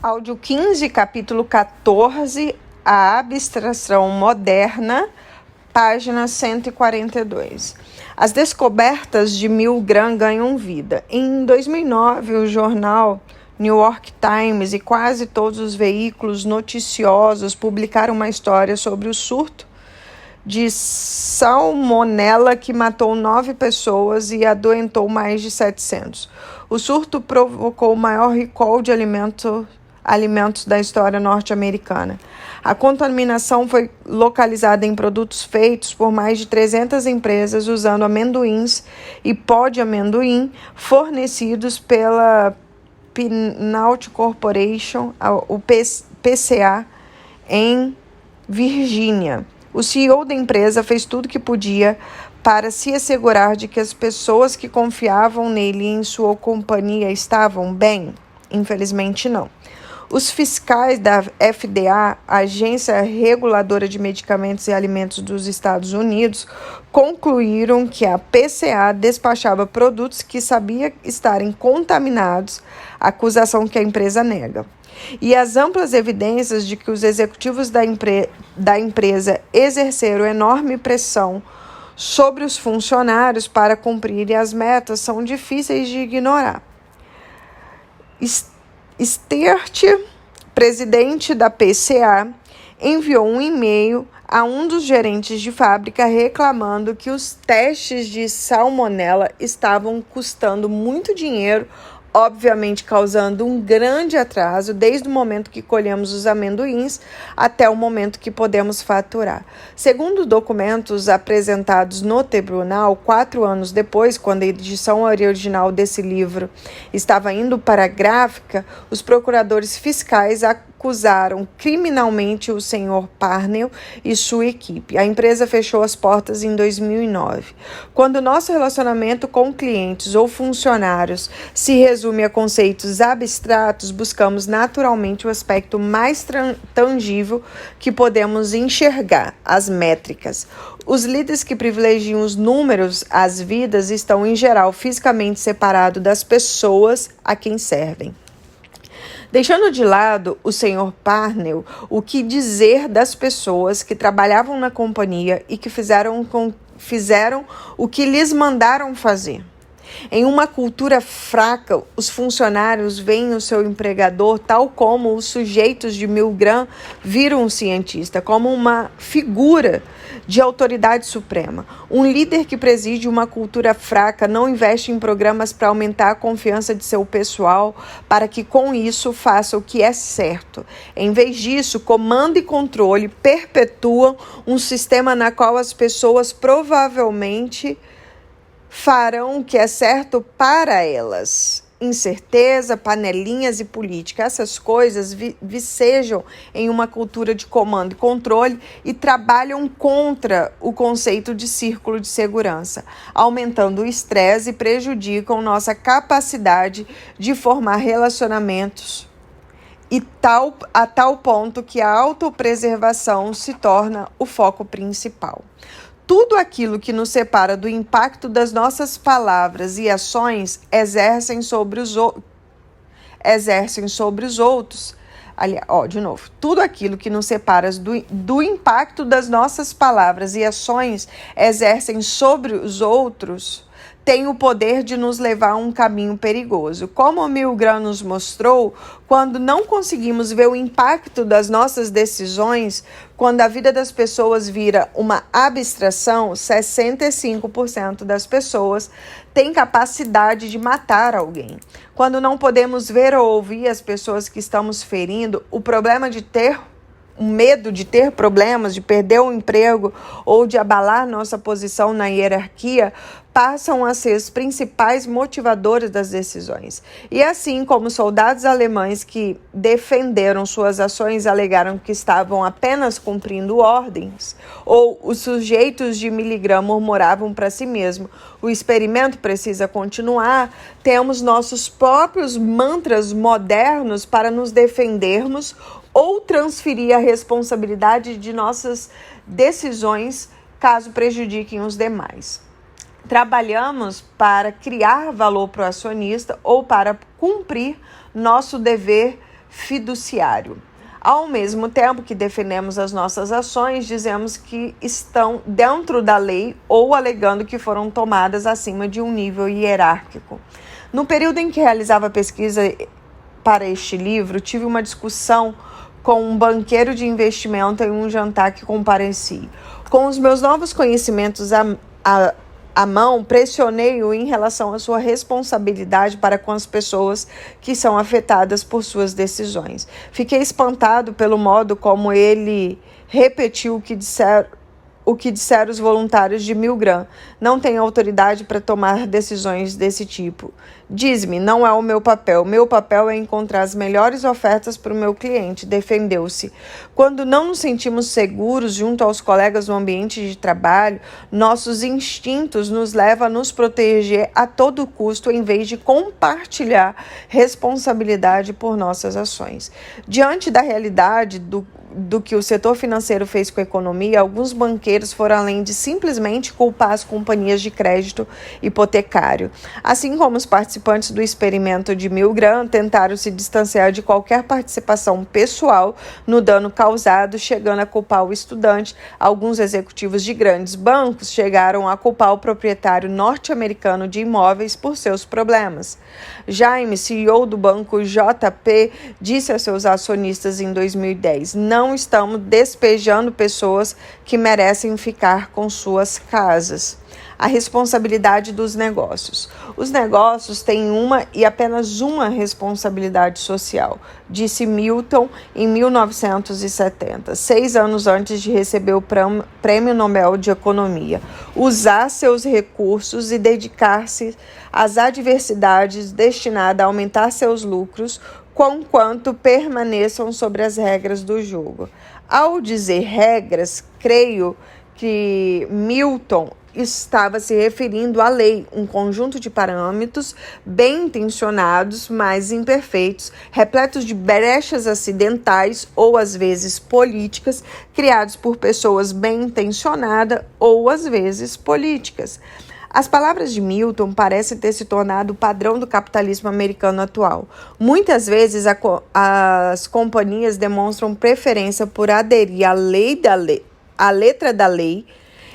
Áudio 15, capítulo 14, a abstração moderna, página 142. As descobertas de Milgram ganham vida. Em 2009, o jornal New York Times e quase todos os veículos noticiosos publicaram uma história sobre o surto de salmonela que matou 9 pessoas e adoentou mais de 700. O surto provocou o maior recall de alimentos da história norte-americana. A contaminação foi localizada em produtos feitos por mais de 300 empresas usando amendoins e pó de amendoim fornecidos pela Peanut Corporation, o PCA, em Virgínia. O CEO da empresa fez tudo o que podia para se assegurar de que as pessoas que confiavam nele e em sua companhia estavam bem. Infelizmente, não. Os fiscais da FDA, a Agência Reguladora de Medicamentos e Alimentos dos Estados Unidos, concluíram que a PCA despachava produtos que sabia estarem contaminados, acusação que a empresa nega. E as amplas evidências de que os executivos da empresa exerceram enorme pressão sobre os funcionários para cumprirem as metas são difíceis de ignorar. Stewart, presidente da PCA, enviou um e-mail a um dos gerentes de fábrica reclamando que os testes de salmonela estavam custando muito dinheiro, obviamente causando um grande atraso desde o momento que colhemos os amendoins até o momento que podemos faturar. Segundo documentos apresentados no tribunal, 4 anos depois, quando a edição original desse livro estava indo para a gráfica, os procuradores fiscais acusaram criminalmente o Sr. Parnell e sua equipe. A empresa fechou as portas em 2009. Quando nosso relacionamento com clientes ou funcionários se resume a conceitos abstratos, buscamos naturalmente o aspecto mais tangível que podemos enxergar, as métricas. Os líderes que privilegiam os números, as vidas, estão em geral fisicamente separados das pessoas a quem servem. Deixando de lado o Sr. Parnell, o que dizer das pessoas que trabalhavam na companhia e que fizeram o que lhes mandaram fazer? Em uma cultura fraca, os funcionários veem o seu empregador, tal como os sujeitos de Milgram viram um cientista, como uma figura de autoridade suprema. Um líder que preside uma cultura fraca não investe em programas para aumentar a confiança de seu pessoal, para que com isso faça o que é certo. Em vez disso, comando e controle perpetuam um sistema na qual as pessoas provavelmente farão o que é certo para elas. Incerteza, panelinhas e política, essas coisas vicejam em uma cultura de comando e controle e trabalham contra o conceito de círculo de segurança, aumentando o estresse e prejudicam nossa capacidade de formar relacionamentos a tal ponto que a autopreservação se torna o foco principal. Tudo aquilo que nos separa do impacto das nossas palavras e ações exercem sobre os outros. Tudo aquilo que nos separa do impacto das nossas palavras e ações exercem sobre os outros tem o poder de nos levar a um caminho perigoso. Como Milgram nos mostrou, quando não conseguimos ver o impacto das nossas decisões, quando a vida das pessoas vira uma abstração, 65% das pessoas têm capacidade de matar alguém. Quando não podemos ver ou ouvir as pessoas que estamos ferindo, o medo de ter problemas, de perder o emprego ou de abalar nossa posição na hierarquia, passam a ser os principais motivadores das decisões. E assim como soldados alemães que defenderam suas ações alegaram que estavam apenas cumprindo ordens, ou os sujeitos de Milgram murmuravam para si mesmo, o experimento precisa continuar, temos nossos próprios mantras modernos para nos defendermos ou transferir a responsabilidade de nossas decisões caso prejudiquem os demais. Trabalhamos para criar valor para o acionista ou para cumprir nosso dever fiduciário. Ao mesmo tempo que defendemos as nossas ações, dizemos que estão dentro da lei ou alegando que foram tomadas acima de um nível hierárquico. No período em que realizava pesquisa para este livro, tive uma discussão com um banqueiro de investimento em um jantar que compareci. Com os meus novos conhecimentos à mão, pressionei-o em relação à sua responsabilidade para com as pessoas que são afetadas por suas decisões. Fiquei espantado pelo modo como ele repetiu o que disseram os voluntários de Milgram. Não tenho autoridade para tomar decisões desse tipo. Diz-me, não é o meu papel. Meu papel é encontrar as melhores ofertas para o meu cliente, defendeu-se. Quando não nos sentimos seguros junto aos colegas no ambiente de trabalho, nossos instintos nos levam a nos proteger a todo custo, em vez de compartilhar responsabilidade por nossas ações. Diante da realidade do que o setor financeiro fez com a economia, alguns banqueiros foram além de simplesmente culpar as companhias de crédito hipotecário. Assim como os participantes do experimento de Milgram tentaram se distanciar de qualquer participação pessoal no dano causado, chegando a culpar o estudante, alguns executivos de grandes bancos chegaram a culpar o proprietário norte-americano de imóveis por seus problemas. Jaime, CEO do banco JP, disse a seus acionistas em 2010: não estamos despejando pessoas que merecem ficar com suas casas. A responsabilidade dos negócios. Os negócios têm uma e apenas uma responsabilidade social, disse Milton em 1970, 6 anos antes de receber o Prêmio Nobel de Economia: usar seus recursos e dedicar-se às adversidades destinadas a aumentar seus lucros, conquanto permaneçam sobre as regras do jogo. Ao dizer regras, creio que Milton estava se referindo à lei, um conjunto de parâmetros bem intencionados, mas imperfeitos, repletos de brechas acidentais ou às vezes políticas, criados por pessoas bem intencionadas ou às vezes políticas. As palavras de Milton parecem ter se tornado o padrão do capitalismo americano atual. Muitas vezes as companhias demonstram preferência por aderir à letra da lei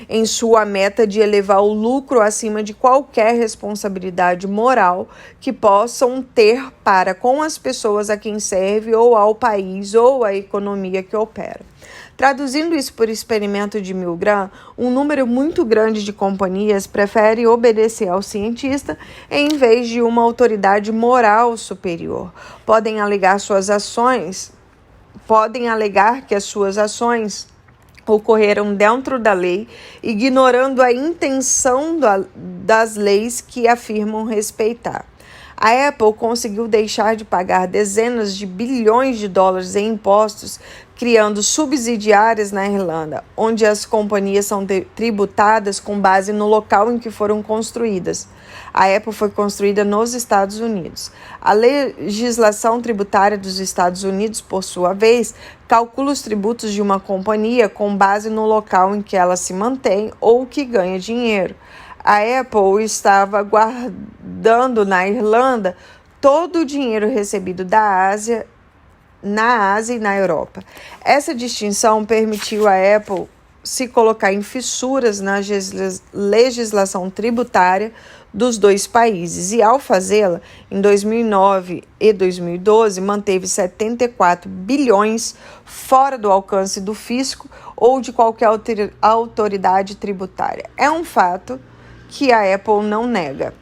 em sua meta de elevar o lucro acima de qualquer responsabilidade moral que possam ter para com as pessoas a quem serve ou ao país ou à economia que opera. Traduzindo isso por experimento de Milgram, um número muito grande de companhias prefere obedecer ao cientista em vez de uma autoridade moral superior. Podem alegar que as suas ações ocorreram dentro da lei, ignorando a intenção das leis que afirmam respeitar. A Apple conseguiu deixar de pagar dezenas de bilhões de dólares em impostos, criando subsidiárias na Irlanda, onde as companhias são tributadas com base no local em que foram construídas. A Apple foi construída nos Estados Unidos. A legislação tributária dos Estados Unidos, por sua vez, calcula os tributos de uma companhia com base no local em que ela se mantém ou que ganha dinheiro. A Apple estava guardando na Irlanda todo o dinheiro recebido na Ásia e na Europa. Essa distinção permitiu a Apple se colocar em fissuras na legislação tributária dos dois países e, ao fazê-la, em 2009 e 2012, manteve 74 bilhões fora do alcance do fisco ou de qualquer autoridade tributária. É um fato que a Apple não nega.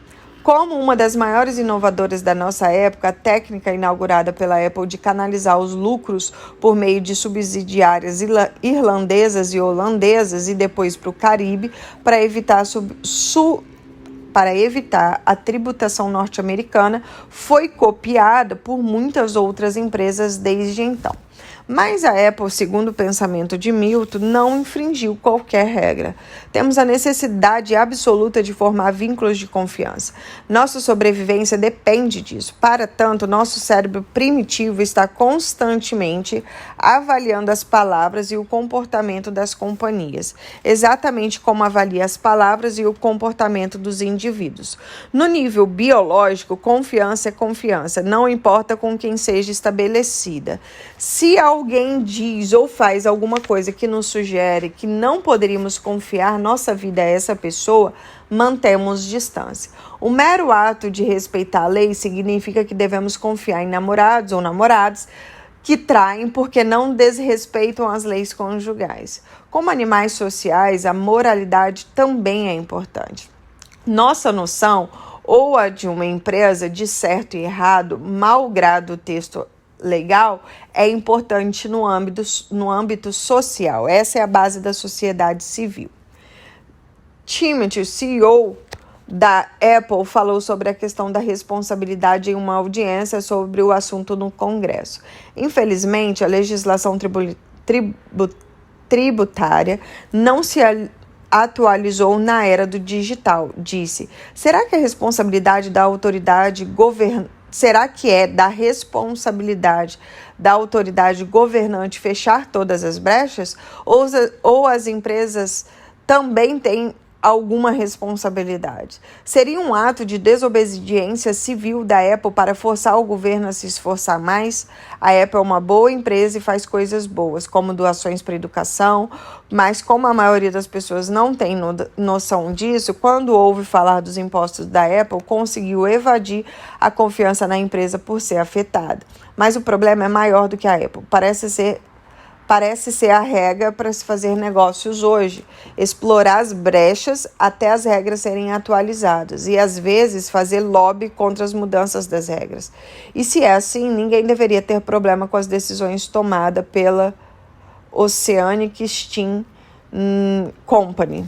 Como uma das maiores inovadoras da nossa época, a técnica inaugurada pela Apple de canalizar os lucros por meio de subsidiárias irlandesas e holandesas e depois para o Caribe para evitar a tributação norte-americana foi copiada por muitas outras empresas desde então. Mas a Apple, segundo o pensamento de Milton, não infringiu qualquer regra. Temos a necessidade absoluta de formar vínculos de confiança. Nossa sobrevivência depende disso. Para tanto, nosso cérebro primitivo está constantemente avaliando as palavras e o comportamento das companhias, exatamente como avalia as palavras e o comportamento dos indivíduos. No nível biológico, confiança é confiança, não importa com quem seja estabelecida. Se alguém diz ou faz alguma coisa que nos sugere que não poderíamos confiar nossa vida a essa pessoa, mantemos distância. O mero ato de respeitar a lei significa que devemos confiar em namorados ou namoradas que traem porque não desrespeitam as leis conjugais. Como animais sociais, a moralidade também é importante. Nossa noção, ou a de uma empresa, de certo e errado, malgrado o texto legal, é importante no âmbito social. Essa é a base da sociedade civil. Timothy, o CEO da Apple, falou sobre a questão da responsabilidade em uma audiência sobre o assunto no Congresso. Infelizmente, a legislação tributária não se atualizou na era do digital, disse. Será que a responsabilidade da autoridade governante fechar todas as brechas? Ou as empresas também têm alguma responsabilidade? Seria um ato de desobediência civil da Apple para forçar o governo a se esforçar mais? A Apple é uma boa empresa e faz coisas boas, como doações para a educação, mas como a maioria das pessoas não tem noção disso, quando ouve falar dos impostos da Apple, conseguiu evadir a confiança na empresa por ser afetada. Mas o problema é maior do que a Apple. Parece ser a regra para se fazer negócios hoje, explorar as brechas até as regras serem atualizadas e, às vezes, fazer lobby contra as mudanças das regras. E se é assim, ninguém deveria ter problema com as decisões tomadas pela Oceanic Steam Company.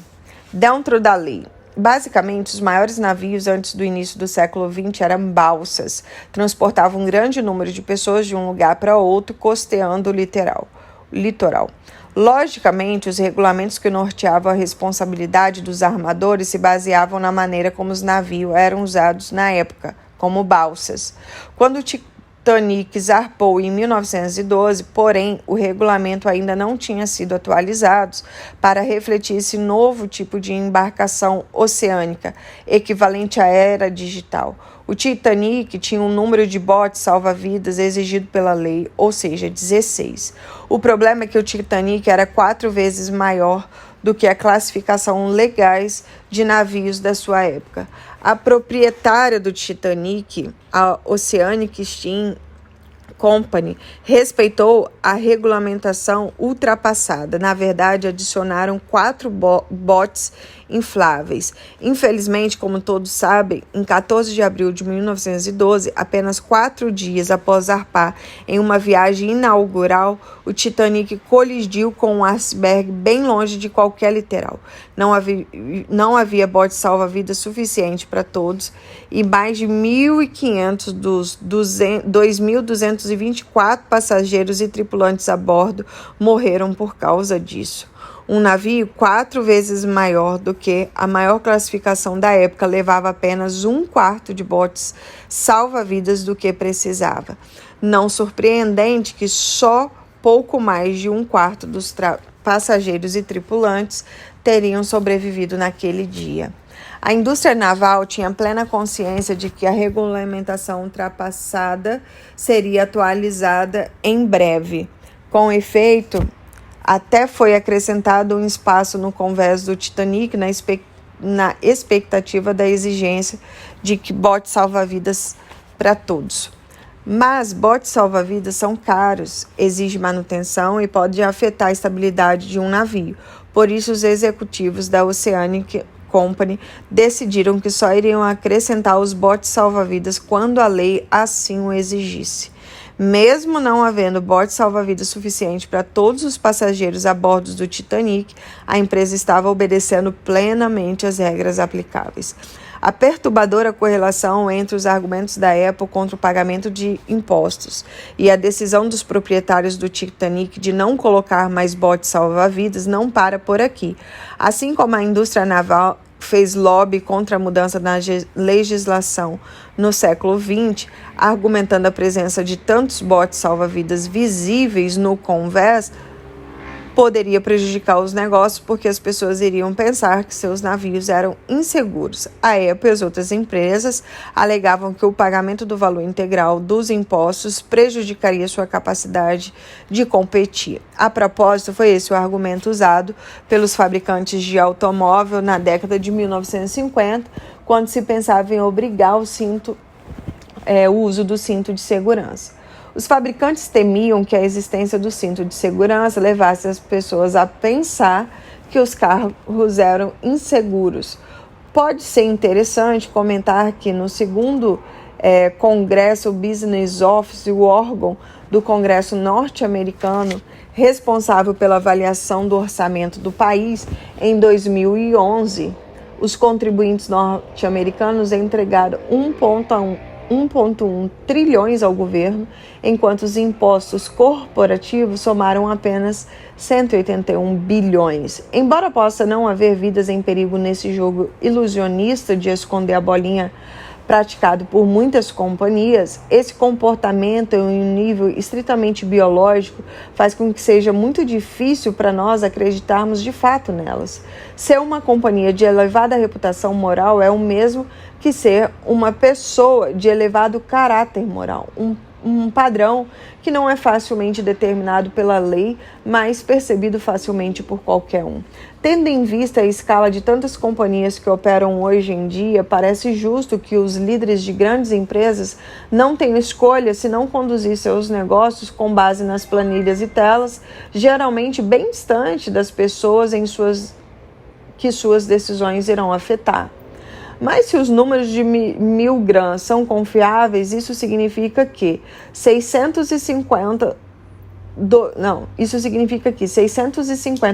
Dentro da lei. Basicamente, os maiores navios antes do início do século XX eram balsas, transportavam um grande número de pessoas de um lugar para outro, costeando o litoral. Logicamente, os regulamentos que norteavam a responsabilidade dos armadores se baseavam na maneira como os navios eram usados na época, como balsas. Quando o Titanic zarpou em 1912, porém, o regulamento ainda não tinha sido atualizado para refletir esse novo tipo de embarcação oceânica, equivalente à era digital. O Titanic tinha um número de botes salva-vidas exigido pela lei, ou seja, 16. O problema é que o Titanic era 4 vezes maior do que a classificação legais de navios da sua época. A proprietária do Titanic, a Oceanic Steam Company, respeitou a regulamentação ultrapassada. Na verdade, adicionaram 4 botes infláveis. Infelizmente, como todos sabem, em 14 de abril de 1912, apenas 4 dias após zarpar em uma viagem inaugural, o Titanic colidiu com um iceberg bem longe de qualquer litoral. Não havia bote salva-vidas suficiente para todos e mais de 1.500 dos 2.224 passageiros e tripulantes a bordo morreram por causa disso. Um navio 4 vezes maior do que a maior classificação da época levava apenas 1/4 de botes salva-vidas do que precisava. Não surpreendente que só pouco mais de 1/4 dos passageiros e tripulantes teriam sobrevivido naquele dia. A indústria naval tinha plena consciência de que a regulamentação ultrapassada seria atualizada em breve. Com efeito, até foi acrescentado um espaço no convés do Titanic na expectativa da exigência de que botes salva-vidas para todos. Mas botes salva-vidas são caros, exigem manutenção e podem afetar a estabilidade de um navio. Por isso, os executivos da Oceanic Company decidiram que só iriam acrescentar os botes salva-vidas quando a lei assim o exigisse. Mesmo não havendo bote salva-vidas suficiente para todos os passageiros a bordo do Titanic, a empresa estava obedecendo plenamente as regras aplicáveis. a perturbadora correlação entre os argumentos da Apple contra o pagamento de impostos e a decisão dos proprietários do Titanic de não colocar mais botes salva-vidas não para por aqui. Assim como a indústria naval fez lobby contra a mudança na legislação no século XX, argumentando a presença de tantos botes salva-vidas visíveis no convés, poderia prejudicar os negócios porque as pessoas iriam pensar que seus navios eram inseguros. A Apple e as outras empresas alegavam que o pagamento do valor integral dos impostos prejudicaria sua capacidade de competir. A propósito, foi esse o argumento usado pelos fabricantes de automóvel na década de 1950, quando se pensava em obrigar o uso do cinto de segurança. Os fabricantes temiam que a existência do cinto de segurança levasse as pessoas a pensar que os carros eram inseguros. Pode ser interessante comentar que no segundo Congresso Business Office, o órgão do Congresso norte-americano responsável pela avaliação do orçamento do país, em 2011, os contribuintes norte-americanos entregaram 1,1 trilhões ao governo, enquanto os impostos corporativos somaram apenas 181 bilhões. Embora possa não haver vidas em perigo nesse jogo ilusionista de esconder a bolinha praticado por muitas companhias, esse comportamento em um nível estritamente biológico faz com que seja muito difícil para nós acreditarmos de fato nelas. Ser uma companhia de elevada reputação moral é o mesmo que ser uma pessoa de elevado caráter moral, um padrão que não é facilmente determinado pela lei, mas percebido facilmente por qualquer um. Tendo em vista a escala de tantas companhias que operam hoje em dia, parece justo que os líderes de grandes empresas não tenham escolha se não conduzir seus negócios com base nas planilhas e telas, geralmente bem distante das pessoas que suas decisões irão afetar. Mas se os números de Milgram são confiáveis, isso significa que 650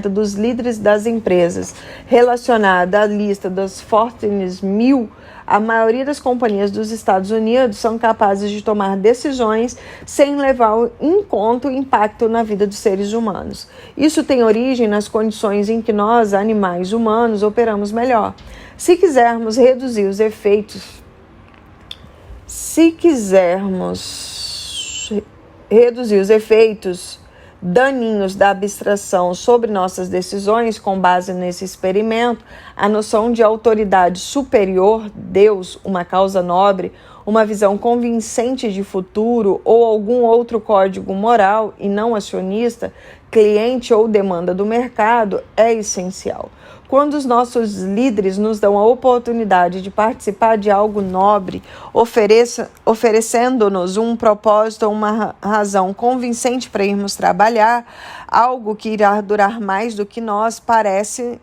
dos líderes das empresas relacionadas à lista das Fortune 1000, a maioria das companhias dos Estados Unidos são capazes de tomar decisões sem levar em conta o impacto na vida dos seres humanos. Isso tem origem nas condições em que nós, animais humanos, operamos melhor. Se quisermos reduzir os efeitos daninhos da abstração sobre nossas decisões, com base nesse experimento, a noção de autoridade superior, Deus, uma causa nobre, uma visão convincente de futuro ou algum outro código moral e não acionista, cliente ou demanda do mercado é essencial. Quando os nossos líderes nos dão a oportunidade de participar de algo nobre, oferecendo-nos um propósito ou uma razão convincente para irmos trabalhar, algo que irá durar mais do que nós, parece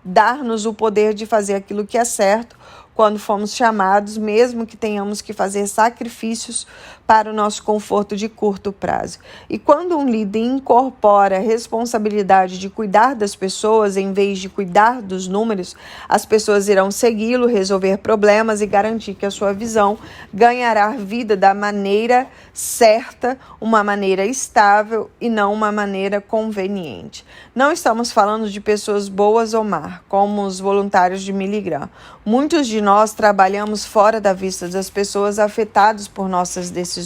dar-nos o poder de fazer aquilo que é certo, quando fomos chamados, mesmo que tenhamos que fazer sacrifícios para o nosso conforto de curto prazo. E quando um líder incorpora a responsabilidade de cuidar das pessoas em vez de cuidar dos números, as pessoas irão segui-lo, resolver problemas e garantir que a sua visão ganhará vida da maneira certa, uma maneira estável e não uma maneira conveniente. Não estamos falando de pessoas boas ou más, como os voluntários de Milgram. Muitos de nós trabalhamos fora da vista das pessoas afetadas por nossas decisões.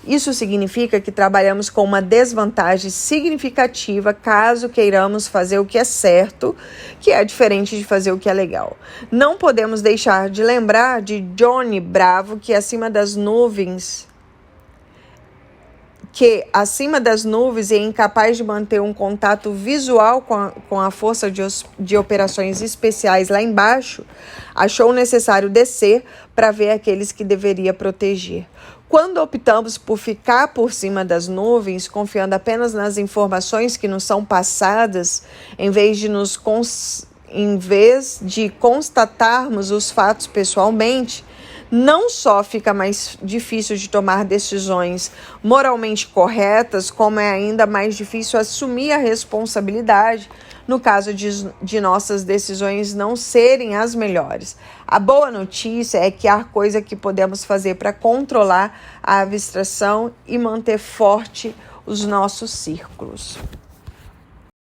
Isso significa que trabalhamos com uma desvantagem significativa caso queiramos fazer o que é certo, que é diferente de fazer o que é legal. Não podemos deixar de lembrar de Johnny Bravo, que acima das nuvens é incapaz de manter um contato visual com a força de operações especiais lá embaixo, achou necessário descer para ver aqueles que deveria proteger. Quando optamos por ficar por cima das nuvens, confiando apenas nas informações que nos são passadas, em vez de nos em vez de constatarmos os fatos pessoalmente, não só fica mais difícil de tomar decisões moralmente corretas, como é ainda mais difícil assumir a responsabilidade no caso de nossas decisões não serem as melhores. A boa notícia é que há coisa que podemos fazer para controlar a abstração e manter forte os nossos círculos.